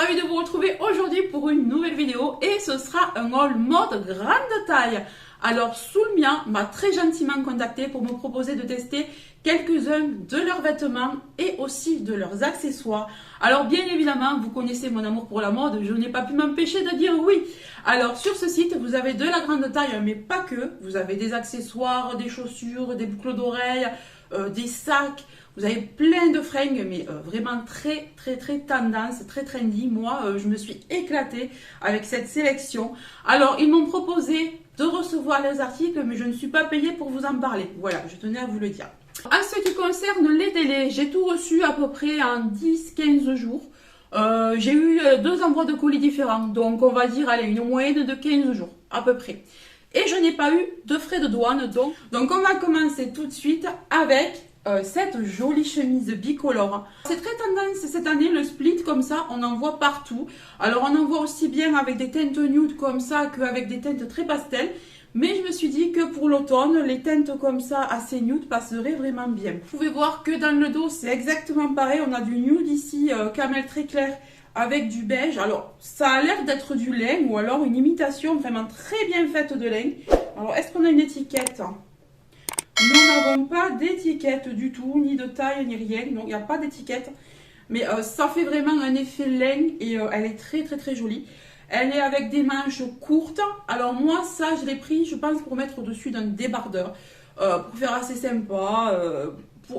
ravie de vous retrouver aujourd'hui pour une nouvelle vidéo et ce sera un haul mode grande taille. Alors Soulmia m'a très gentiment contacté pour me proposer de tester quelques-uns de leurs vêtements et aussi de leurs accessoires. Alors bien évidemment, vous connaissez mon amour pour la mode, je n'ai pas pu m'empêcher de dire oui. Alors sur ce site, vous avez de la grande taille, mais pas que. Vous avez des accessoires, des chaussures, des boucles d'oreilles, des sacs. Vous avez plein de fringues, mais vraiment très tendance, très trendy. Moi, je me suis éclatée avec cette sélection. Alors, ils m'ont proposé de recevoir les articles, mais je ne suis pas payée pour vous en parler. Voilà, je tenais à vous le dire. En ce qui concerne les délais, j'ai tout reçu à peu près en 10-15 jours. J'ai eu 2 envois de colis différents, donc on va dire, allez, une moyenne de 15 jours, à peu près. Et je n'ai pas eu de frais de douane, donc on va commencer tout de suite avec cette jolie chemise bicolore. C'est très tendance cette année, le split comme ça, on en voit partout. Alors on en voit aussi bien avec des teintes nude comme ça qu'avec des teintes très pastel. Mais je me suis dit que pour l'automne, les teintes comme ça assez nude passeraient vraiment bien. Vous pouvez voir que dans le dos, c'est exactement pareil. On a du nude ici, camel très clair avec du beige. Alors ça a l'air d'être du lin ou alors une imitation vraiment très bien faite de lin. Alors est-ce qu'on a une étiquette ? Nous n'avons pas d'étiquette du tout, ni de taille, ni rien. Donc, il n'y a pas d'étiquette. Mais ça fait vraiment un effet laine et elle est très jolie. Elle est avec des manches courtes. Alors, moi, ça, je l'ai pris, je pense, pour mettre au-dessus d'un débardeur. Pour faire assez sympa.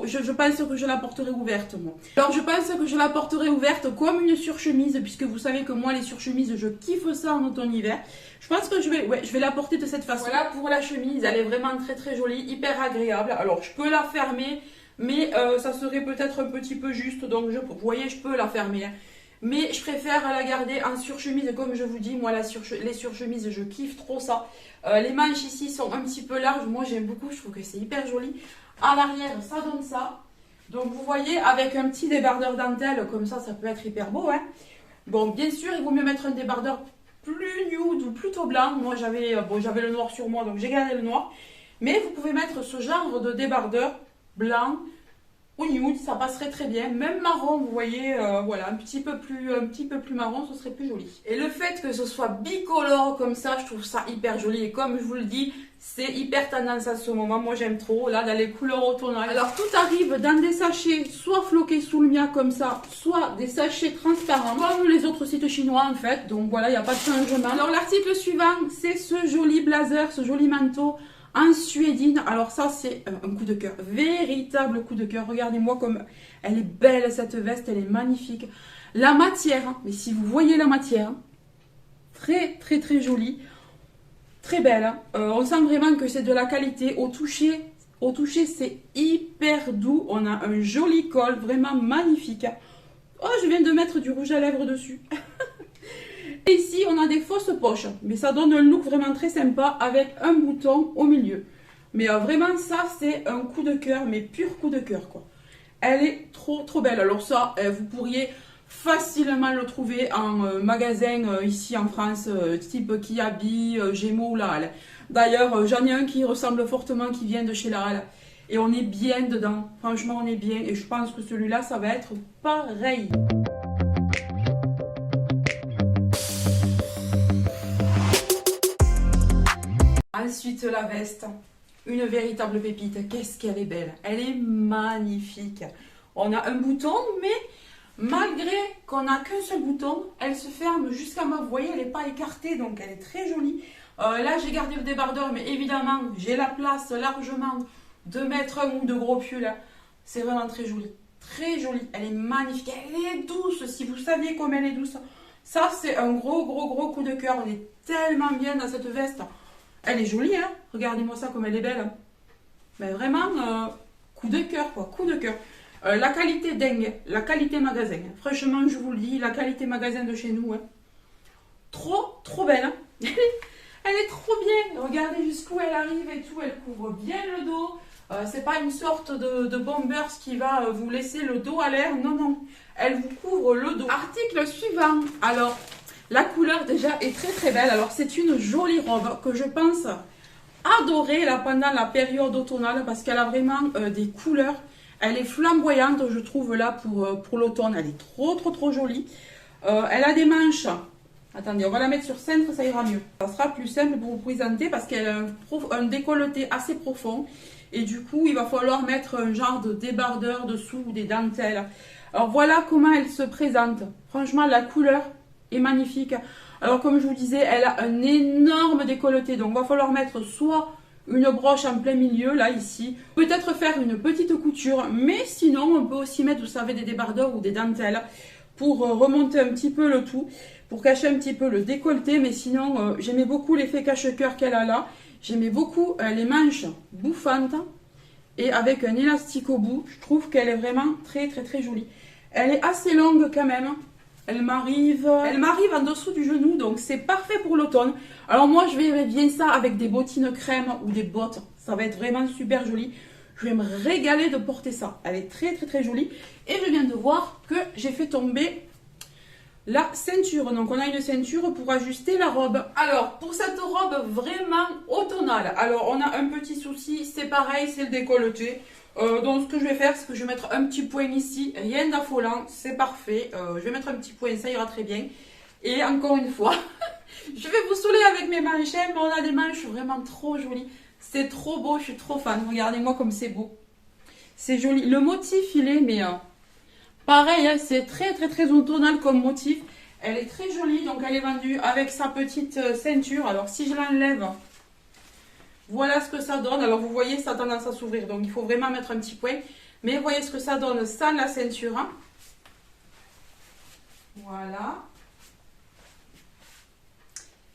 Je pense que je la porterai ouverte, moi. Alors, je pense que je la porterai ouverte comme une surchemise, puisque vous savez que moi, les surchemises, je kiffe ça en automne-hiver. Je pense que je vais la porter de cette façon. Voilà pour la chemise, elle est vraiment très jolie, hyper agréable. Alors, je peux la fermer, mais ça serait peut-être un petit peu juste. Donc, vous voyez, je peux la fermer. Hein. Mais je préfère la garder en surchemise, comme je vous dis. Moi, les surchemises, je kiffe trop ça. Les manches ici sont un petit peu larges. Moi, j'aime beaucoup, je trouve que c'est hyper joli. À l'arrière, ça donne ça. Donc, vous voyez, avec un petit débardeur dentelle, comme ça peut être hyper beau. Hein. Bon, bien sûr, il vaut mieux mettre un débardeur plus nude ou plutôt blanc. Moi, j'avais le noir sur moi, donc j'ai gardé le noir. Mais vous pouvez mettre ce genre de débardeur blanc ou nude, ça passerait très bien. Même marron, vous voyez, voilà, un petit peu plus marron, ce serait plus joli. Et le fait que ce soit bicolore comme ça, je trouve ça hyper joli. Et comme je vous le dis, c'est hyper tendance à ce moment. Moi, j'aime trop, là, dans les couleurs automnales. Alors, tout arrive dans des sachets, soit floqués Soulmia comme ça, soit des sachets transparents, comme les autres sites chinois, en fait. Donc, voilà, il n'y a pas de changement. Alors, l'article suivant, c'est ce joli blazer, ce joli manteau en suédine. Alors ça, c'est un coup de cœur, véritable coup de cœur. Regardez-moi comme elle est belle, cette veste, elle est magnifique. La matière, mais si vous voyez la matière, très jolie, très belle. On sent vraiment que c'est de la qualité. Au toucher, c'est hyper doux. On a un joli col, vraiment magnifique. Oh, je viens de mettre du rouge à lèvres dessus. Et ici, on a des fausses poches, mais ça donne un look vraiment très sympa avec un bouton au milieu. Mais vraiment, ça, c'est un coup de cœur, mais pur coup de cœur, quoi. Elle est trop belle. Alors ça, vous pourriez facilement le trouver en magasin ici en France, type Kiabi, Gémeaux ou La Halle. D'ailleurs, j'en ai un qui ressemble fortement, qui vient de chez La Halle. Et on est bien dedans. Franchement, on est bien. Et je pense que celui-là, ça va être pareil. Ensuite, la veste, une véritable pépite. Qu'est-ce qu'elle est belle. Elle est magnifique. On a un bouton, mais malgré qu'on n'a qu'un seul bouton, elle se ferme jusqu'à ma. Vous voyez, elle n'est pas écartée, donc elle est très jolie. Là, j'ai gardé le débardeur, mais évidemment, j'ai la place largement de mettre un ou deux gros pulls. C'est vraiment très joli. Très jolie. Elle est magnifique. Elle est douce. Si vous saviez comme elle est douce. Ça, c'est un gros coup de cœur. On est tellement bien dans cette veste. Elle est jolie, hein. Regardez-moi ça comme elle est belle. Mais vraiment, coup de cœur, quoi. Coup de cœur. La qualité dingue. La qualité magasin. Franchement, je vous le dis, la qualité magasin de chez nous. Hein. Trop belle. Hein. Elle est trop bien. Regardez jusqu'où elle arrive et tout. Elle couvre bien le dos. C'est pas une sorte de bombers qui va vous laisser le dos à l'air. Non. Elle vous couvre le dos. Article suivant. Alors, la couleur déjà est très belle. Alors, c'est une jolie robe que je pense adorer là, pendant la période automnale parce qu'elle a vraiment des couleurs. Elle est flamboyante, je trouve, là, pour l'automne. Elle est trop jolie. Elle a des manches. Attendez, on va la mettre sur centre, ça ira mieux. Ça sera plus simple pour vous présenter parce qu'elle a un décolleté assez profond. Et du coup, il va falloir mettre un genre de débardeur dessous ou des dentelles. Alors voilà comment elle se présente. Franchement, la couleur est magnifique. Alors comme je vous disais, elle a un énorme décolleté. Donc il va falloir mettre soit une broche en plein milieu, là, ici. Peut-être faire une petite couture. Mais sinon, on peut aussi mettre, vous savez, des débardeurs ou des dentelles pour remonter un petit peu le tout, pour cacher un petit peu le décolleté. Mais sinon, j'aimais beaucoup l'effet cache-cœur qu'elle a là. J'aimais beaucoup les manches bouffantes et avec un élastique au bout. Je trouve qu'elle est vraiment très très très jolie. Elle est assez longue quand même. Elle m'arrive en dessous du genou, donc c'est parfait pour l'automne. Alors moi, je vais bien ça avec des bottines crème ou des bottes. Ça va être vraiment super joli. Je vais me régaler de porter ça. Elle est très très très jolie. Et je viens de voir que j'ai fait tomber la ceinture. Donc on a une ceinture pour ajuster la robe. Alors pour cette robe vraiment automnale, alors on a un petit souci, c'est pareil, c'est le décolleté. Donc ce que je vais faire, c'est que je vais mettre un petit point ici, rien d'affolant, c'est parfait. Je vais mettre un petit point, ça ira très bien. Et encore une fois, je vais vous saouler avec mes manches, mais on a des manches vraiment trop jolies. C'est trop beau, je suis trop fan. Regardez-moi comme c'est beau. C'est joli. Le motif, il est, mais pareil, hein, c'est très très très automnal comme motif. Elle est très jolie, donc elle est vendue avec sa petite ceinture. Alors si je l'enlève, voilà ce que ça donne. Alors vous voyez, ça a tendance à s'ouvrir, donc il faut vraiment mettre un petit point. Mais vous voyez ce que ça donne sans la ceinture. Hein. Voilà.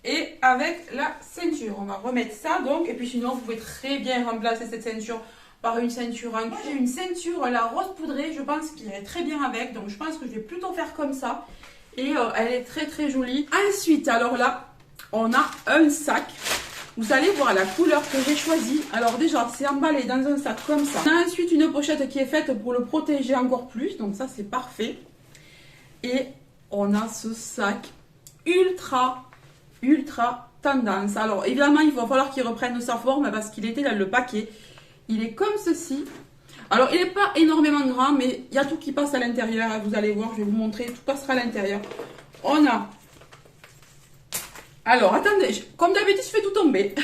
Et avec la ceinture, on va remettre ça donc. Et puis sinon, vous pouvez très bien remplacer cette ceinture par une ceinture en cuir. J'ai une ceinture, la rose poudrée, je pense qu'il est très bien avec. Donc je pense que je vais plutôt faire comme ça. Et elle est très très jolie. Ensuite, alors là, on a un sac. Vous allez voir la couleur que j'ai choisie. Alors déjà, c'est emballé dans un sac comme ça. On a ensuite une pochette qui est faite pour le protéger encore plus. Donc ça, c'est parfait. Et on a ce sac ultra tendance. Alors évidemment, il va falloir qu'il reprenne sa forme parce qu'il était dans le paquet. Il est comme ceci. Alors, il n'est pas énormément grand, mais il y a tout qui passe à l'intérieur. Vous allez voir, je vais vous montrer, tout passera à l'intérieur. On a... Alors, attendez, comme d'habitude, je fais tout tomber.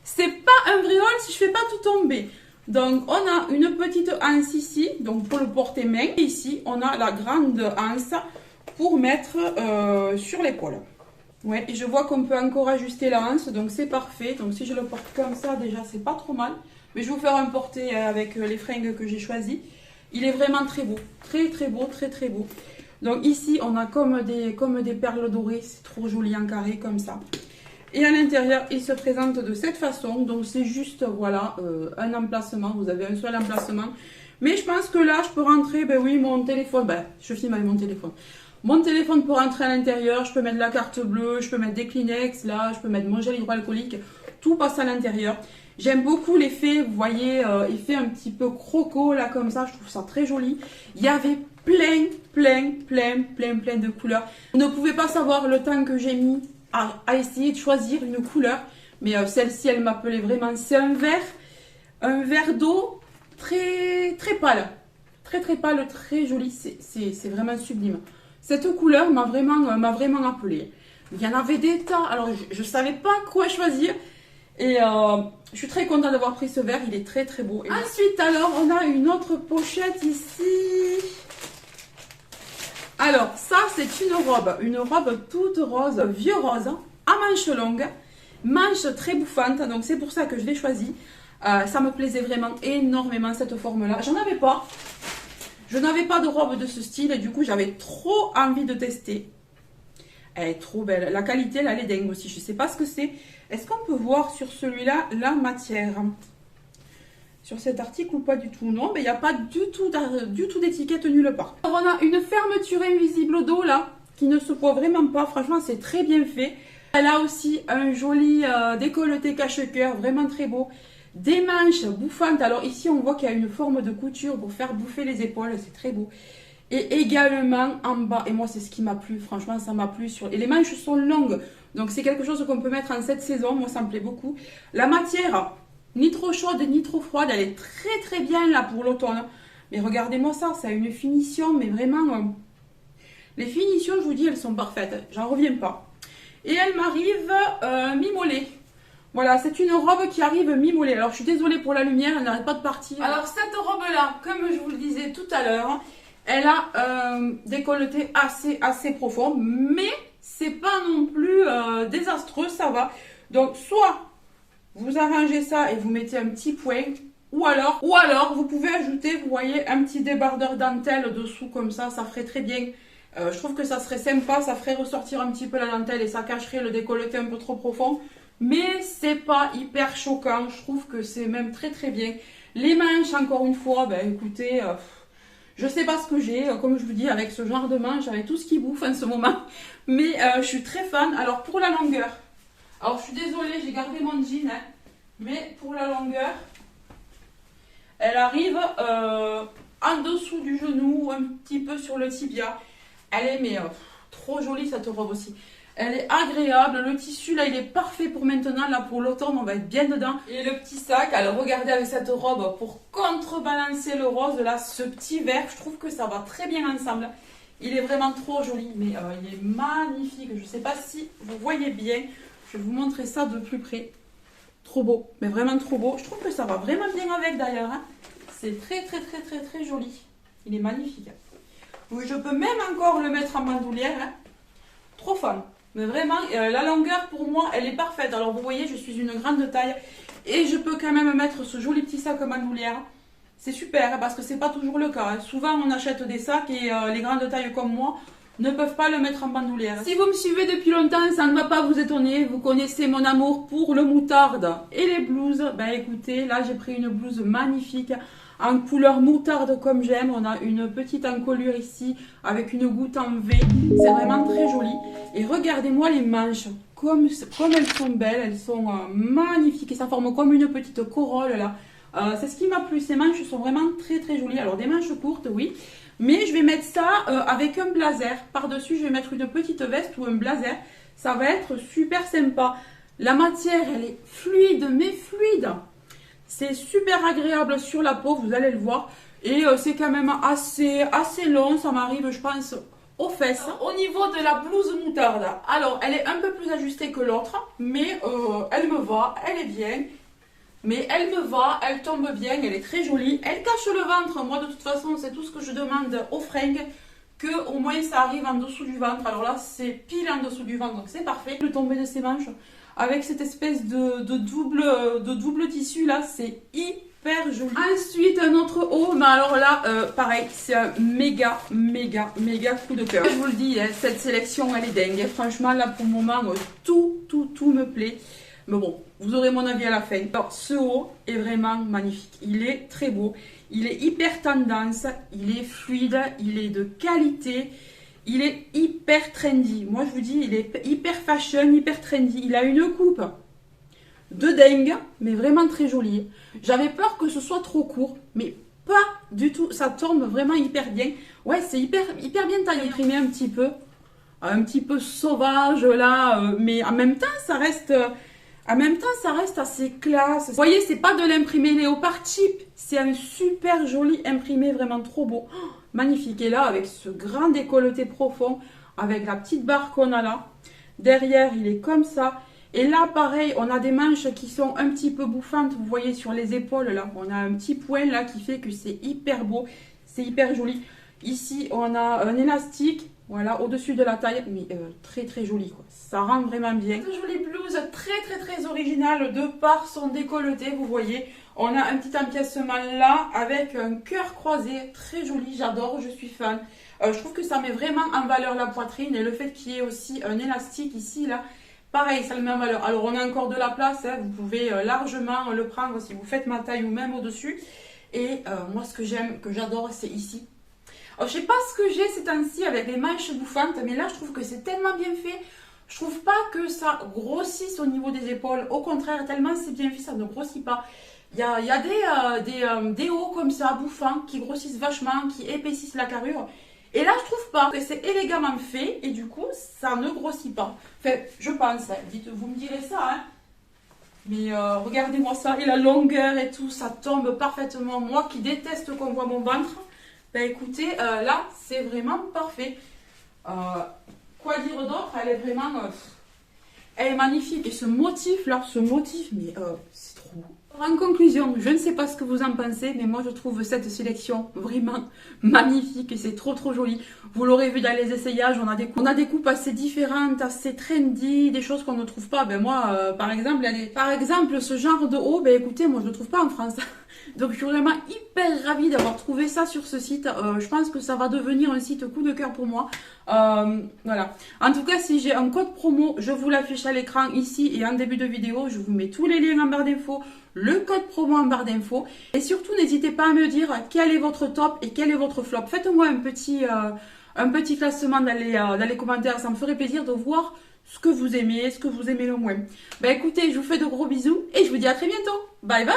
C'est pas un vrai haul si je fais pas tout tomber. Donc, on a une petite anse ici, donc pour le porter-main. Et ici, on a la grande anse pour mettre sur l'épaule. Ouais, et je vois qu'on peut encore ajuster la hanche, donc c'est parfait. Donc si je le porte comme ça, déjà, c'est pas trop mal. Mais je vais vous faire un porté avec les fringues que j'ai choisies. Il est vraiment très beau. Très très beau, très très beau. Donc ici, on a comme des perles dorées. C'est trop joli en carré comme ça. Et à l'intérieur, il se présente de cette façon. Donc c'est juste, voilà, un emplacement. Vous avez un seul emplacement. Mais je pense que là, je peux rentrer, ben oui, mon téléphone. Ben, je filme avec mon téléphone. Mon téléphone peut rentrer à l'intérieur, je peux mettre la carte bleue, je peux mettre des Kleenex, là, je peux mettre mon gel hydroalcoolique, tout passe à l'intérieur. J'aime beaucoup l'effet, vous voyez, effet un petit peu croco, là, comme ça, je trouve ça très joli. Il y avait plein de couleurs. Vous ne pouvez pas savoir le temps que j'ai mis à essayer de choisir une couleur, mais celle-ci, elle m'appelait vraiment. C'est un vert d'eau très pâle, très pâle, très joli, c'est vraiment sublime. Cette couleur m'a vraiment appelée. Il y en avait des tas, alors je ne savais pas quoi choisir. Et je suis très contente d'avoir pris ce vert, il est très beau. Et ensuite, alors, on a une autre pochette ici. Alors, ça, c'est une robe toute rose, vieux rose, à manches longues, manches très bouffantes. Donc, c'est pour ça que je l'ai choisie. Ça me plaisait vraiment énormément, cette forme-là. J'en avais pas. Je n'avais pas de robe de ce style et du coup j'avais trop envie de tester. Elle est trop belle. La qualité, elle est dingue aussi. Je ne sais pas ce que c'est. Est-ce qu'on peut voir sur celui-là la matière? Sur cet article ou pas du tout? Non, mais il n'y a pas du tout d'étiquette nulle part. Alors, on a une fermeture invisible au dos là, qui ne se voit vraiment pas. Franchement, c'est très bien fait. Elle a aussi un joli décolleté cache-cœur, vraiment très beau. Des manches bouffantes. Alors ici, on voit qu'il y a une forme de couture pour faire bouffer les épaules. C'est très beau. Et également en bas. Et moi, c'est ce qui m'a plu. Franchement, ça m'a plu. Et les manches sont longues. Donc, c'est quelque chose qu'on peut mettre en cette saison. Moi, ça me plaît beaucoup. La matière, ni trop chaude, ni trop froide. Elle est très bien là pour l'automne. Mais regardez-moi ça. Ça a une finition, mais vraiment... Les finitions, je vous dis, elles sont parfaites. J'en reviens pas. Et elle m'arrive mi-mollet. Voilà, c'est une robe qui arrive mi-mollet. Alors, je suis désolée pour la lumière, elle n'arrête pas de partir. Alors, cette robe-là, comme je vous le disais tout à l'heure, elle a décolleté assez profond, mais c'est pas non plus désastreux, ça va. Donc, soit vous arrangez ça et vous mettez un petit point, ou alors vous pouvez ajouter, vous voyez, un petit débardeur dentelle dessous comme ça ferait très bien. Je trouve que ça serait sympa, ça ferait ressortir un petit peu la dentelle et ça cacherait le décolleté un peu trop profond. Mais c'est pas hyper choquant, je trouve que c'est même très bien. Les manches, encore une fois, ben écoutez, je sais pas ce que j'ai, comme je vous dis, avec ce genre de manches, avec tout ce qui bouffe en ce moment. Mais je suis très fan. Alors pour la longueur, alors je suis désolée, j'ai gardé mon jean, hein, mais pour la longueur, elle arrive en dessous du genou, un petit peu sur le tibia. Elle est mais trop jolie cette robe aussi. Elle est agréable, le tissu là il est parfait pour maintenant, là pour l'automne on va être bien dedans. Et le petit sac, alors regardez avec cette robe pour contrebalancer le rose là, ce petit vert, je trouve que ça va très bien ensemble. Il est vraiment trop joli, mais il est magnifique, je ne sais pas si vous voyez bien, je vais vous montrer ça de plus près. Trop beau, mais vraiment trop beau, je trouve que ça va vraiment bien avec d'ailleurs, hein. C'est très joli, il est magnifique. Oui, je peux même encore le mettre en bandoulière, hein. Trop fan. Mais vraiment, la longueur pour moi, elle est parfaite. Alors vous voyez, je suis une grande taille et je peux quand même mettre ce joli petit sac en bandoulière. C'est super parce que c'est pas toujours le cas. Souvent, on achète des sacs et les grandes tailles comme moi ne peuvent pas le mettre en bandoulière. Si vous me suivez depuis longtemps, ça ne va pas vous étonner. Vous connaissez mon amour pour le moutarde et les blouses. Ben écoutez, là j'ai pris une blouse magnifique en couleur moutarde comme j'aime. On a une petite encolure ici avec une goutte en V. C'est vraiment très joli. Et regardez-moi les manches. Comme elles sont belles, elles sont magnifiques. Et ça forme comme une petite corolle là. C'est ce qui m'a plu. Ces manches sont vraiment très jolies. Alors des manches courtes, oui. Mais je vais mettre ça avec un blazer. Par-dessus, je vais mettre une petite veste ou un blazer. Ça va être super sympa. La matière, elle est fluide, mais fluide. C'est super agréable sur la peau, vous allez le voir. Et c'est quand même assez long. Ça m'arrive, je pense, aux fesses. Au niveau de la blouse moutarde, alors elle est un peu plus ajustée que l'autre. Mais elle me va, elle est bien. Mais elle me va, elle tombe bien, elle est très jolie. Elle cache le ventre. Moi, de toute façon, c'est tout ce que je demande aux fringues. Que au moins ça arrive en dessous du ventre. Alors là, c'est pile en dessous du ventre, donc c'est parfait. Le tombé de ses manches avec cette espèce de double tissu là, c'est hyper joli. Ensuite, un autre haut, mais alors là, pareil, c'est un méga coup de cœur. Je vous le dis, hein, cette sélection, elle est dingue. Franchement, là, pour le moment, tout me plaît. Mais bon, vous aurez mon avis à la fin. Alors, ce haut est vraiment magnifique. Il est très beau. Il est hyper tendance. Il est fluide. Il est de qualité. Il est hyper trendy. Moi, je vous dis, il est hyper fashion, hyper trendy. Il a une coupe de dingue, mais vraiment très jolie. J'avais peur que ce soit trop court, mais pas du tout. Ça tombe vraiment hyper bien. Ouais, c'est hyper bien taillé. Imprimé un petit peu sauvage là, mais en même temps, ça reste assez classe. Vous voyez, c'est pas de l'imprimé léopard cheap. C'est un super joli imprimé, vraiment trop beau. Oh, magnifique. Et là, avec ce grand décolleté profond, avec la petite barre qu'on a là. Derrière, il est comme ça. Et là, pareil, on a des manches qui sont un petit peu bouffantes. Vous voyez, sur les épaules, là, on a un petit point là qui fait que c'est hyper beau. C'est hyper joli. Ici, on a un élastique. Voilà, au-dessus de la taille, mais très joli quoi. Ça rend vraiment bien. Cette jolie blouse très originale de par son décolleté, vous voyez. On a un petit empiècement là avec un cœur croisé, très joli, j'adore, je suis fan. Je trouve que ça met vraiment en valeur la poitrine et le fait qu'il y ait aussi un élastique ici là, pareil, ça le met en valeur. Alors on a encore de la place, hein, vous pouvez largement le prendre si vous faites ma taille ou même au-dessus. Et moi ce que j'aime, que j'adore, c'est ici. Alors, je sais pas ce que j'ai ces temps-ci avec les manches bouffantes, mais là je trouve que c'est tellement bien fait. Je trouve pas que ça grossisse au niveau des épaules. Au contraire, tellement c'est bien fait, ça ne grossit pas. Il y a des hauts comme ça, bouffants, qui grossissent vachement, qui épaississent la carrure. Et là, je trouve pas que c'est élégamment fait et du coup, ça ne grossit pas. Enfin, je pense, dites, vous me direz ça, hein. Mais regardez-moi ça, et la longueur et tout, ça tombe parfaitement. Moi qui déteste qu'on voit mon ventre. Ben écoutez, là, c'est vraiment parfait. Quoi dire d'autre? Elle est vraiment... elle est magnifique. Et ce motif là, mais c'est trop beau. En conclusion, je ne sais pas ce que vous en pensez, mais moi je trouve cette sélection vraiment magnifique et c'est trop trop joli. Vous l'aurez vu dans les essayages, on a des coupes assez différentes, assez trendy, des choses qu'on ne trouve pas. Ben moi, par exemple, ce genre de haut, ben écoutez, moi je ne le trouve pas en France. Donc je suis vraiment hyper ravie d'avoir trouvé ça sur ce site. Je pense que ça va devenir un site coup de cœur pour moi. Voilà. En tout cas, si j'ai un code promo, je vous l'affiche à l'écran ici et en début de vidéo. Je vous mets tous les liens en barre d'infos, le code promo en barre d'infos. Et surtout, n'hésitez pas à me dire quel est votre top et quel est votre flop. Faites-moi un petit classement dans les commentaires. Ça me ferait plaisir de voir ce que vous aimez le moins. Ben écoutez, je vous fais de gros bisous et je vous dis à très bientôt. Bye bye!